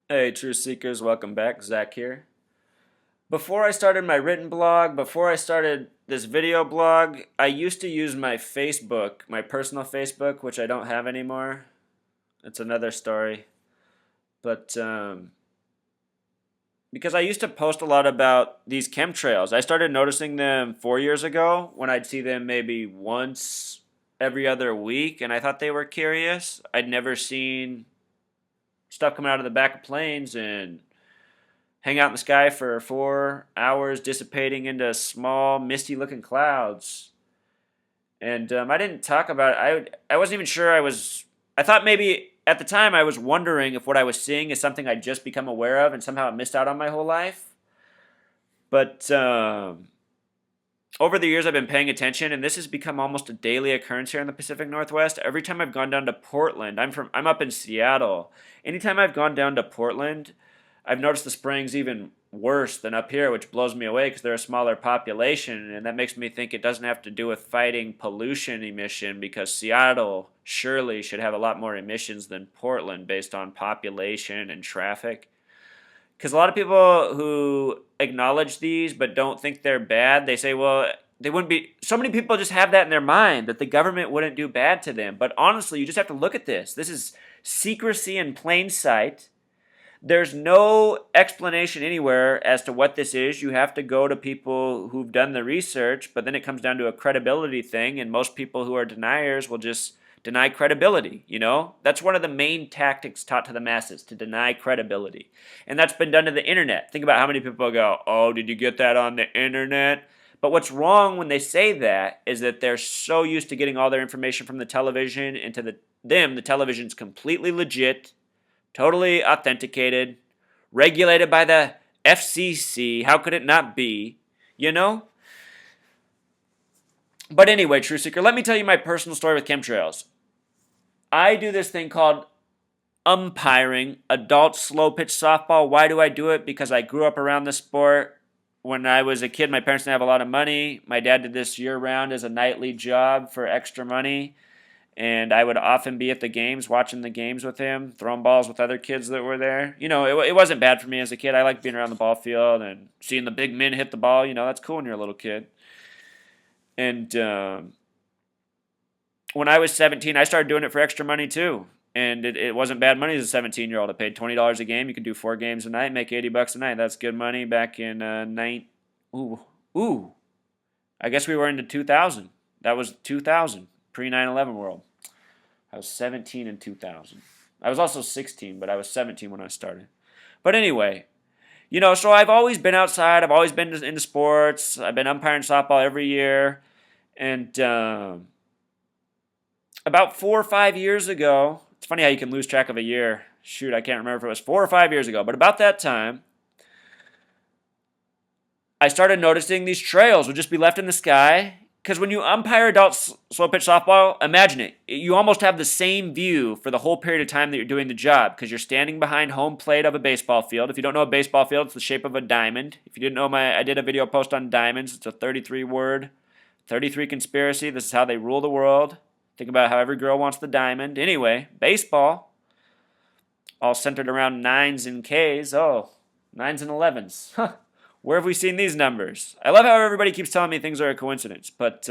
Hey, Truth Seekers, welcome back. Zach here. Before I started my written blog, before I started this video blog, I used to use my Facebook, my personal Facebook, which I don't have anymore. It's another story. But because I used to post a lot about these chemtrails, I started noticing them 4 years ago when I'd see them maybe once every other week, and I thought they were curious. I'd never seen stuff coming out of the back of planes and hang out in the sky for 4 hours, dissipating into small, misty-looking clouds. And I didn't talk about it. I wasn't even sure I was. I thought maybe at the time I was wondering if what I was seeing is something I'd just become aware of and somehow I missed out on my whole life. But over the years, I've been paying attention, and this has become almost a daily occurrence here in the Pacific Northwest. Every time I've gone down to Portland, I'm up in Seattle. Anytime I've gone down to Portland, I've noticed the spraying's even worse than up here, which blows me away because they're a smaller population, and that makes me think it doesn't have to do with fighting pollution emission because Seattle surely should have a lot more emissions than Portland based on population and traffic. Because a lot of people who acknowledge these but don't think they're bad, they say, well, they wouldn't be. So many people just have that in their mind that the government wouldn't do bad to them. But honestly, you just have to look at this. This is secrecy in plain sight. There's no explanation anywhere as to what this is. You have to go to people who've done the research, but then it comes down to a credibility thing, and most people who are deniers will just deny credibility, you know? That's one of the main tactics taught to the masses, to deny credibility. And that's been done to the internet. Think about how many people go, "Oh, did you get that on the internet?" But what's wrong when they say that is that they're so used to getting all their information from the television, and to the television's completely legit, totally authenticated, regulated by the FCC. How could it not be? You know? But anyway, True Seeker, let me tell you my personal story with chemtrails. I do this thing called umpiring, adult slow pitch softball. Why do I do it? Because I grew up around the sport. When I was a kid, my parents didn't have a lot of money. My dad did this year round as a nightly job for extra money. And I would often be at the games, watching the games with him, throwing balls with other kids that were there. You know, it wasn't bad for me as a kid. I liked being around the ball field and seeing the big men hit the ball. You know, that's cool when you're a little kid. And when I was 17, I started doing it for extra money too. And it wasn't bad money as a 17-year-old. I paid $20 a game. You could do 4 games a night, make $80 a night. That's good money back in ooh, ooh. I guess we were into 2000. That was 2000, pre 9/11 world. I was 17 in 2000. I was also 16, but I was 17 when I started. But anyway, you know, so I've always been outside. I've always been into sports. I've been umpiring softball every year. And about 4 or 5 years ago, it's funny how you can lose track of a year. Shoot, I can't remember if it was 4 or 5 years ago, but about that time, I started noticing these trails would just be left in the sky. Because when you umpire adult slow pitch softball, imagine it. You almost have the same view for the whole period of time that you're doing the job because you're standing behind home plate of a baseball field. If you don't know a baseball field, it's the shape of a diamond. If you didn't know I did a video post on diamonds. It's a 33 word, 33 conspiracy. This is how they rule the world. Think about how every girl wants the diamond. Anyway, baseball, all centered around nines and Ks. Oh, nines and 11s. Huh. Where have we seen these numbers? I love how everybody keeps telling me things are a coincidence. But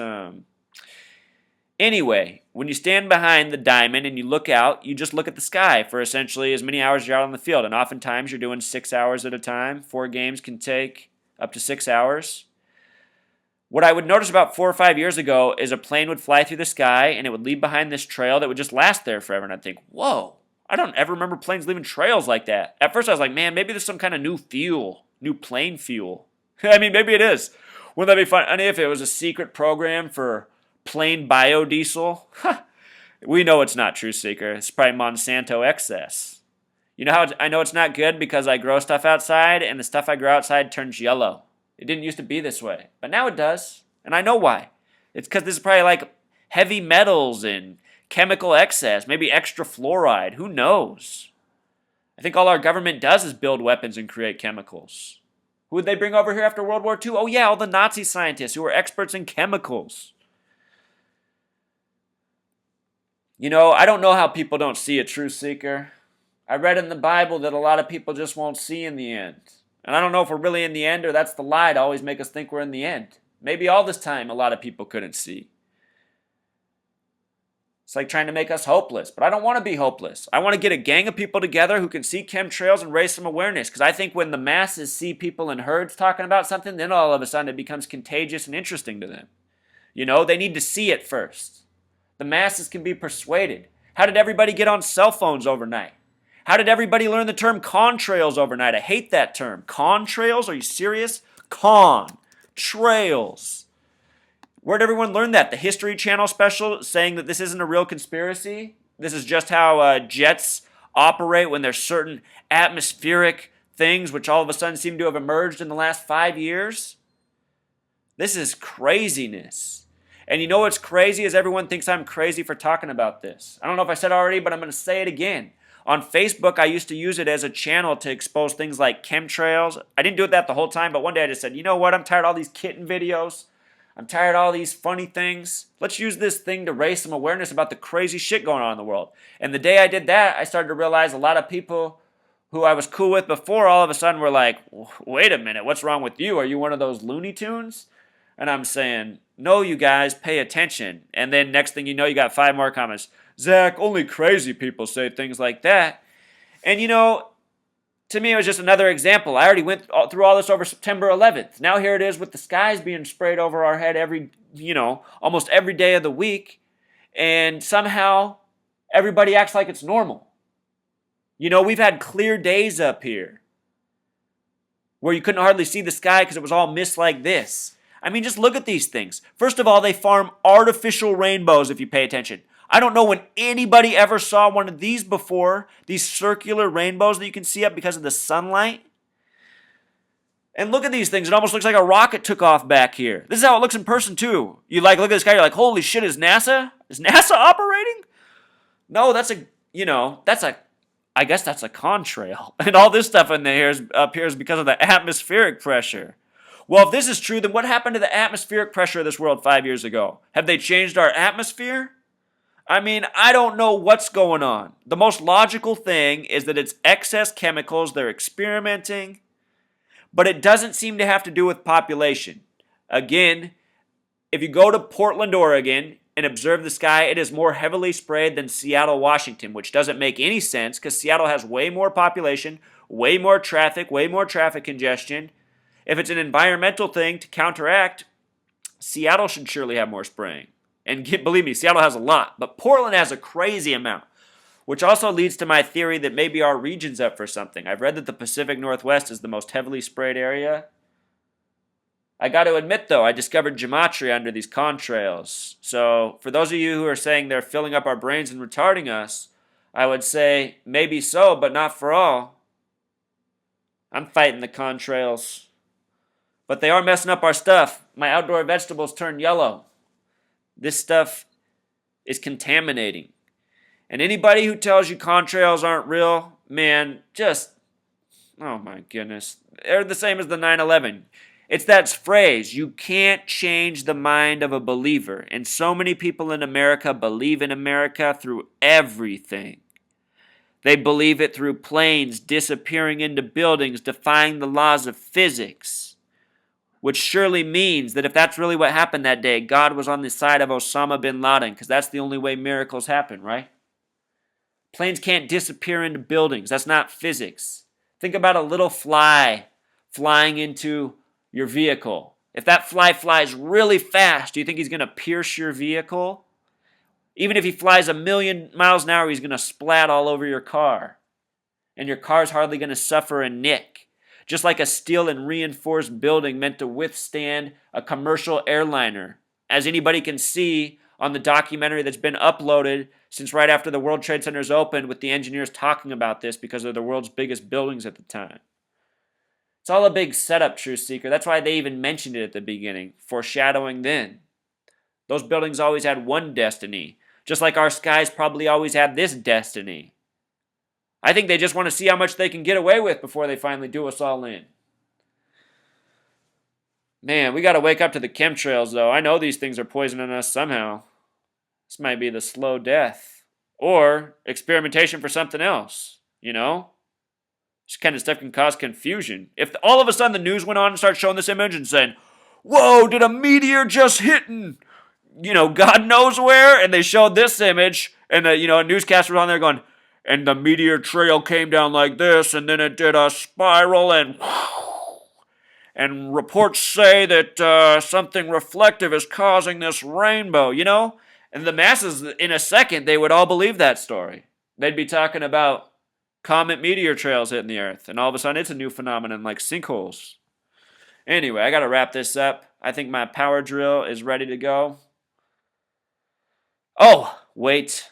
anyway, when you stand behind the diamond and you look out, you just look at the sky for essentially as many hours as you're out on the field. And oftentimes you're doing 6 hours at a time. 4 games can take up to 6 hours. What I would notice about 4 or 5 years ago is a plane would fly through the sky and it would leave behind this trail that would just last there forever. And I'd think, whoa, I don't ever remember planes leaving trails like that. At first I was like, man, maybe there's some kind of new fuel. New plane fuel. I mean, maybe it is. Wouldn't that be fun? I mean, if it was a secret program for plain biodiesel, we know it's not, True Seeker. It's probably Monsanto excess. You know how I know it's not good? Because I grow stuff outside, and the stuff I grow outside turns yellow. It didn't used to be this way, but now it does, and I know why. It's because this is probably like heavy metals and chemical excess, maybe extra fluoride. Who knows? I think all our government does is build weapons and create chemicals. Who would they bring over here after World War II? Oh yeah, all the Nazi scientists who were experts in chemicals. You know, I don't know how people don't see a True Seeker. I read in the Bible that a lot of people just won't see in the end. And I don't know if we're really in the end or that's the lie to always make us think we're in the end. Maybe all this time a lot of people couldn't see. It's like trying to make us hopeless, but I don't want to be hopeless. I want to get a gang of people together who can see chemtrails and raise some awareness, because I think when the masses see people in herds talking about something, then all of a sudden it becomes contagious and interesting to them. You know, they need to see it first. The masses can be persuaded. How did everybody get on cell phones overnight? How did everybody learn the term contrails overnight? I hate that term. Contrails? Are you serious? Contrails. Where did everyone learn that? The History Channel special saying that this isn't a real conspiracy? This is just how jets operate when there's certain atmospheric things which all of a sudden seem to have emerged in the last 5 years? This is craziness. And you know what's crazy is everyone thinks I'm crazy for talking about this. I don't know if I said it already, but I'm going to say it again. On Facebook, I used to use it as a channel to expose things like chemtrails. I didn't do that the whole time, but one day I just said, you know what? I'm tired of all these kitten videos. I'm tired of all these funny things. Let's use this thing to raise some awareness about the crazy shit going on in the world. And the day I did that, I started to realize a lot of people who I was cool with before all of a sudden were like, wait a minute, what's wrong with you? Are you one of those Looney Tunes? And I'm saying, no, you guys, pay attention. And then next thing you know, you got 5 more comments. Zach, only crazy people say things like that. And you know, to me, it was just another example. I already went through all this over September 11th. Now here it is with the skies being sprayed over our head almost every day of the week. And somehow everybody acts like it's normal. You know, we've had clear days up here where you couldn't hardly see the sky because it was all mist like this. I mean, just look at these things. First of all, they farm artificial rainbows if you pay attention. I don't know when anybody ever saw one of these before, these circular rainbows that you can see up because of the sunlight. And look at these things. It almost looks like a rocket took off back here. This is how it looks in person too. You look at this guy, you're like, holy shit, is NASA operating? No, I guess that's a contrail. And all this stuff in there up here is because of the atmospheric pressure. Well, if this is true, then what happened to the atmospheric pressure of this world 5 years ago? Have they changed our atmosphere? I mean, I don't know what's going on. The most logical thing is that it's excess chemicals, they're experimenting, but it doesn't seem to have to do with population. Again, if you go to Portland, Oregon, and observe the sky, it is more heavily sprayed than Seattle, Washington, which doesn't make any sense because Seattle has way more population, way more traffic congestion. If it's an environmental thing to counteract, Seattle should surely have more spraying. And believe me, Seattle has a lot, but Portland has a crazy amount, which also leads to my theory that maybe our region's up for something. I've read that the Pacific Northwest is the most heavily sprayed area. I got to admit, though, I discovered gematria under these contrails. So for those of you who are saying they're filling up our brains and retarding us, I would say maybe so, but not for all. I'm fighting the contrails. But they are messing up our stuff. My outdoor vegetables turn yellow. This stuff is contaminating. And anybody who tells you contrails aren't real, man, oh my goodness. They're the same as the 9/11. It's that phrase, you can't change the mind of a believer. And so many people in America believe in America through everything. They believe it through planes disappearing into buildings, defying the laws of physics. Which surely means that if that's really what happened that day, God was on the side of Osama bin Laden, because that's the only way miracles happen, right? Planes can't disappear into buildings. That's not physics. Think about a little fly flying into your vehicle. If that fly flies really fast, do you think he's going to pierce your vehicle? Even if he flies 1,000,000 miles an hour, he's going to splat all over your car. And your car's hardly going to suffer a nick. Just like a steel and reinforced building meant to withstand a commercial airliner. As anybody can see on the documentary that's been uploaded since right after the World Trade Centers opened, with the engineers talking about this because they're the world's biggest buildings at the time. It's all a big setup, Truth Seeker. That's why they even mentioned it at the beginning, foreshadowing then. Those buildings always had one destiny, just like our skies probably always had this destiny. I think they just want to see how much they can get away with before they finally do us all in. Man, we got to wake up to the chemtrails, though. I know these things are poisoning us somehow. This might be the slow death. Or experimentation for something else. you know? This kind of stuff can cause confusion. If all of a sudden the news went on and started showing this image and saying, whoa, did a meteor just hit and, God knows where? And they showed this image, and a newscaster was on there going, and the meteor trail came down like this, and then it did a spiral, and reports say that something reflective is causing this rainbow, And the masses, in a second, they would all believe that story. They'd be talking about comet meteor trails hitting the Earth, and all of a sudden it's a new phenomenon like sinkholes. Anyway, I gotta wrap this up. I think my power drill is ready to go. Oh, wait.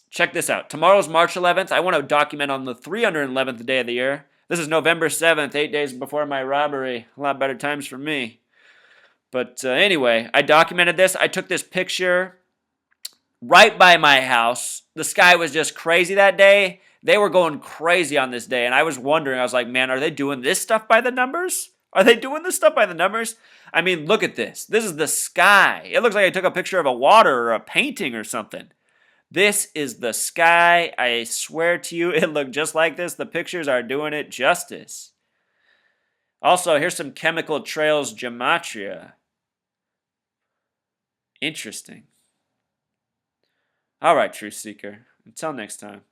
Check this out. Tomorrow's March 11th. I want to document on the 311th day of the year. This is November 7th, 8 days before my robbery. A lot better times for me. But anyway, I documented this. I took this picture right by my house. The sky was just crazy that day. They were going crazy on this day. And I was wondering, I was like, man, are they doing this stuff by the numbers? Are they doing this stuff by the numbers? I mean, look at this. This is the sky. It looks like I took a picture of a water or a painting or something. This is the sky. I swear to you, it looked just like this. The pictures are doing it justice. Also, here's some chemical trails gematria. Interesting. All right, Truth Seeker. Until next time.